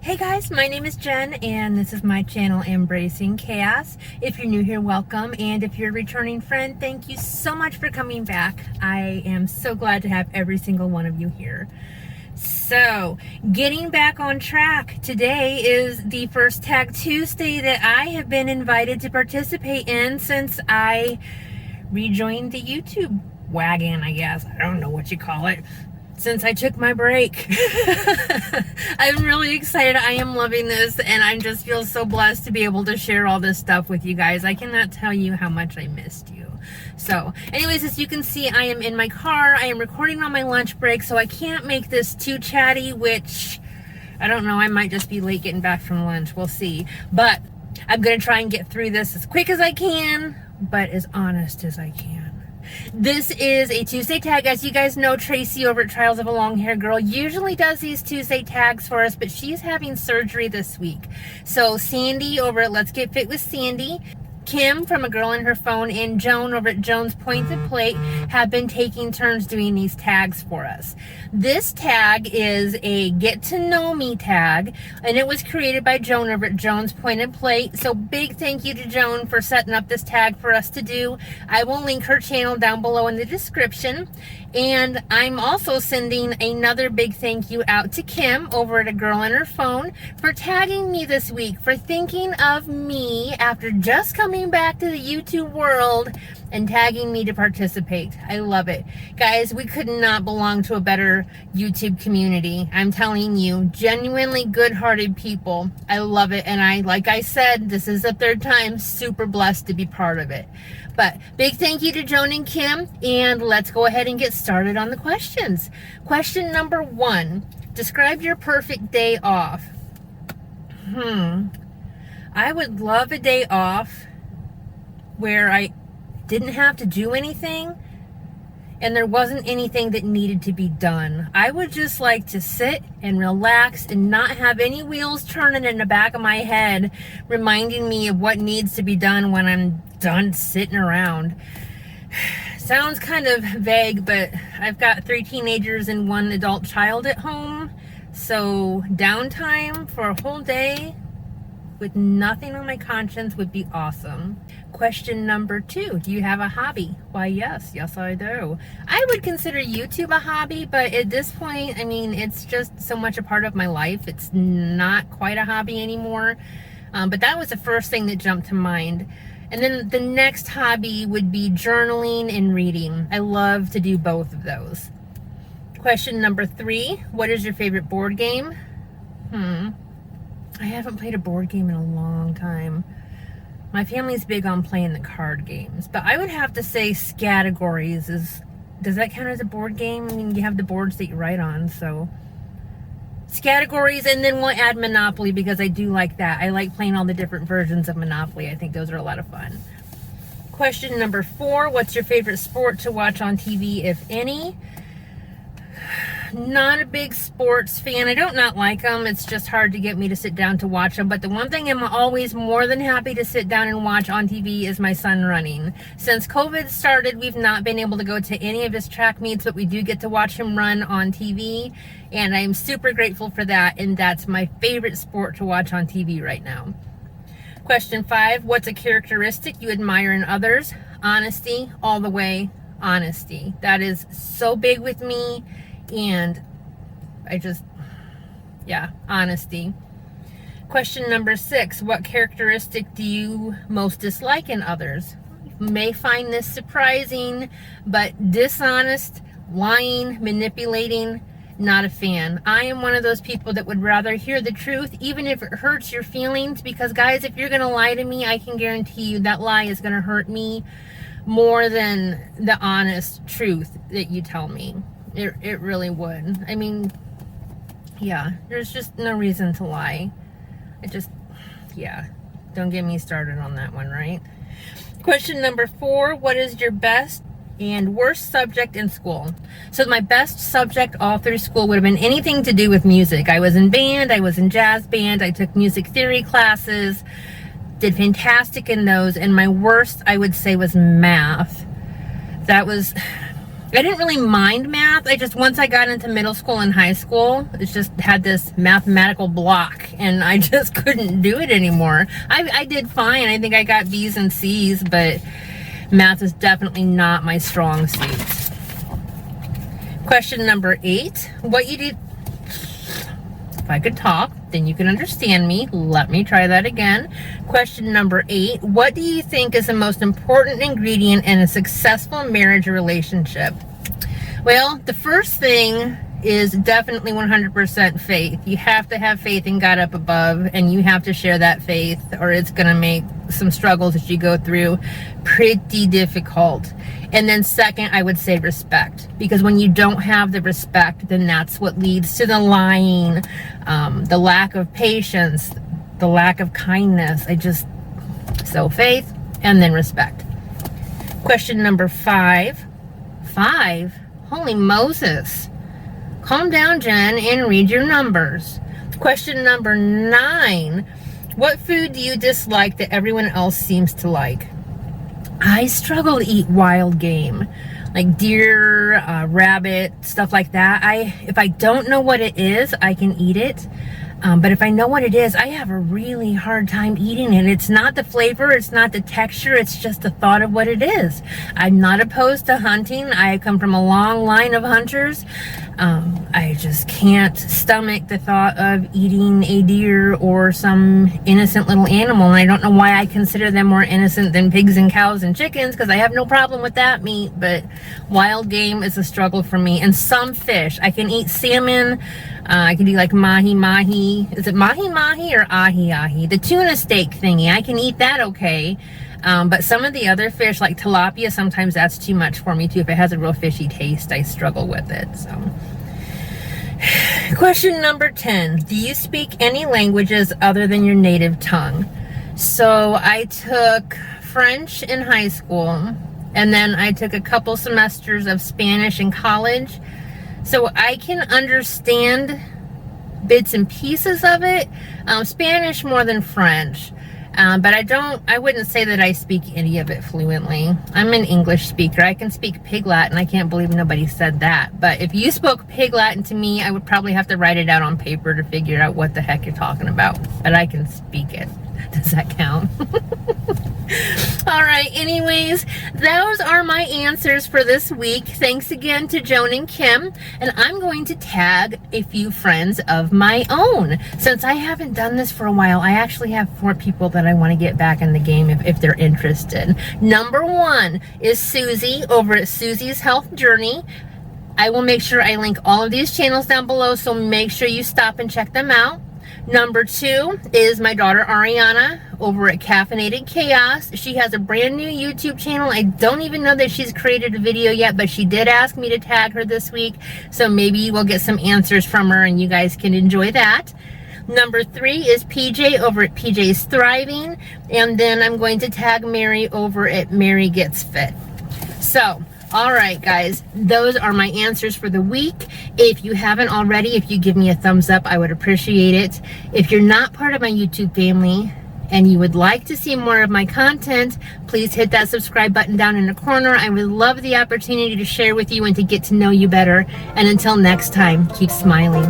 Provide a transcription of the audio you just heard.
Hey guys, my name is Jen and this is my channel Embracing Chaos. If you're new here, welcome, and if you're a returning friend, thank you so much for coming back. I am so glad to have every single one of you here. So, getting back on track, today is the first Tag Tuesday that I have been invited to participate in since I rejoined the YouTube wagon, I guess. I don't know what you call it. Since I took my break. I'm really excited. I am loving this and I just feel so blessed to be able to share all this stuff with you guys. I cannot tell you how much I missed you. So anyways, as you can see, I am in my car. I am recording on my lunch break, so I can't make this too chatty, which I don't know, I might just be late getting back from lunch. We'll see. But I'm going to try and get through this as quick as I can, but as honest as I can. This is a Tuesday tag. As you guys know, Tracy over at Trials of a Long Hair Girl usually does these Tuesday tags for us, but she's having surgery this week. So Sandy over at Let's Get Fit with Sandy, Kim from A Girl in Her Phone, and Joan over at Joan's Pointed Plate have been taking turns doing these tags for us. This tag is a get to know me tag, and it was created by Joan over at Joan's Pointed Plate. So big thank you to Joan for setting up this tag for us to do. I will link her channel down below in the description. And I'm also sending another big thank you out to Kim over at A Girl in Her Phone for tagging me this week, for thinking of me after just coming back to the YouTube world and tagging me to participate. I love it. Guys, we could not belong to a better YouTube community. I'm telling you, genuinely good-hearted people. I love it. And like I said, this is the third time, super blessed to be part of it. But big thank you to Joan and Kim, and let's go ahead and get started on the questions. Question number 1, describe your perfect day off. I would love a day off where I didn't have to do anything and there wasn't anything that needed to be done. I would just like to sit and relax and not have any wheels turning in the back of my head reminding me of what needs to be done when I'm done sitting around. Sounds kind of vague, but I've got 3 teenagers and 1 adult child at home, so downtime for a whole day with nothing on my conscience would be awesome. Question number 2, do you have a hobby? Why, yes I do. I would consider YouTube a hobby, but at this point, I mean, it's just so much a part of my life. It's not quite a hobby anymore, but that was the first thing that jumped to mind. And then the next hobby would be journaling and reading. I love to do both of those. Question number 3, what is your favorite board game? I haven't played a board game in a long time. My family's big on playing the card games, but I would have to say Scattergories does that count as a board game? I mean, you have the boards that you write on, so Scattergories, and then we'll add Monopoly because I do like that. I like playing all the different versions of Monopoly. I think those are a lot of fun. Question number 4, what's your favorite sport to watch on TV, if any? Not a big sports fan. I don't not like them. It's just hard to get me to sit down to watch them. But the one thing I'm always more than happy to sit down and watch on TV is my son running. Since COVID started, we've not been able to go to any of his track meets, but we do get to watch him run on TV. And I'm super grateful for that. And that's my favorite sport to watch on TV right now. Question 5, what's a characteristic you admire in others? Honesty, all the way. Honesty. That is so big with me. And honesty. Question number 6, what characteristic do you most dislike in others? You may find this surprising, but dishonest, lying, manipulating, not a fan. I am one of those people that would rather hear the truth, even if it hurts your feelings, because guys, if you're going to lie to me, I can guarantee you that lie is going to hurt me more than the honest truth that you tell me. It really would. I mean, yeah, there's just no reason to lie. Don't get me started on that one, right? Question number 4, what is your best and worst subject in school? So my best subject all through school would have been anything to do with music. I was in band, I was in jazz band, I took music theory classes, did fantastic in those, and my worst, I would say, was math. I didn't really mind math. Once I got into middle school and high school, it just had this mathematical block and I just couldn't do it anymore. I did fine. I think I got B's and C's, but math is definitely not my strong suit. Question number 8. What you did... If I could talk, then you can understand me. Let me try that again. Question number 8. What do you think is the most important ingredient in a successful marriage or relationship? Well, the first thing is definitely 100% faith. You have to have faith in God up above, and you have to share that faith, or it's going to make some struggles that you go through pretty difficult. And then second, I would say respect, because when you don't have the respect, then that's what leads to the lying, the lack of patience, the lack of kindness. So faith and then respect. Question number 5. 5? Holy Moses. Calm down, Jen, and read your numbers. Question number 9. What food do you dislike that everyone else seems to like? I struggle to eat wild game, like deer, rabbit, stuff like that. If I don't know what it is, I can eat it. But if I know what it is, I have a really hard time eating it. It's not the flavor, it's not the texture, it's just the thought of what it is. I'm not opposed to hunting. I come from a long line of hunters. I just can't stomach the thought of eating a deer or some innocent little animal. And I don't know why I consider them more innocent than pigs and cows and chickens, because I have no problem with that meat. But wild game is a struggle for me. And some fish. I can eat salmon. I can do like mahi-mahi. Is it mahi-mahi or ahi-ahi? The tuna steak thingy. I can eat that okay. But some of the other fish, like tilapia, sometimes that's too much for me too. If it has a real fishy taste, I struggle with it. So, question number 10. Do you speak any languages other than your native tongue? So I took French in high school, and then I took a couple semesters of Spanish in college. So I can understand bits and pieces of it. Spanish more than French. But I wouldn't say that I speak any of it fluently. I'm an English speaker. I can speak Pig Latin. I can't believe nobody said that. But if you spoke Pig Latin to me, I would probably have to write it out on paper to figure out what the heck you're talking about. But I can speak it. Does that count? All right, anyways, those are my answers for this week. Thanks again to Joan and Kim, and I'm going to tag a few friends of my own. Since I haven't done this for a while, I actually have 4 people that I want to get back in the game if they're interested. Number 1 is Suzy over at Suzy's Health Journey. I will make sure I link all of these channels down below, so make sure you stop and check them out. Number 2 is my daughter Ariana over at Caffeinated Chaos. She has a brand new YouTube channel. I don't even know that she's created a video yet, but she did ask me to tag her this week. So maybe we'll get some answers from her and you guys can enjoy that. Number 3 is PJ over at PJ's Thriving. And then I'm going to tag Mary over at Mary Gets Fit. So, all right, guys, those are my answers for the week. If you haven't already, if you give me a thumbs up, I would appreciate it. If you're not part of my YouTube family and you would like to see more of my content, please hit that subscribe button down in the corner. I would love the opportunity to share with you and to get to know you better. And until next time, keep smiling.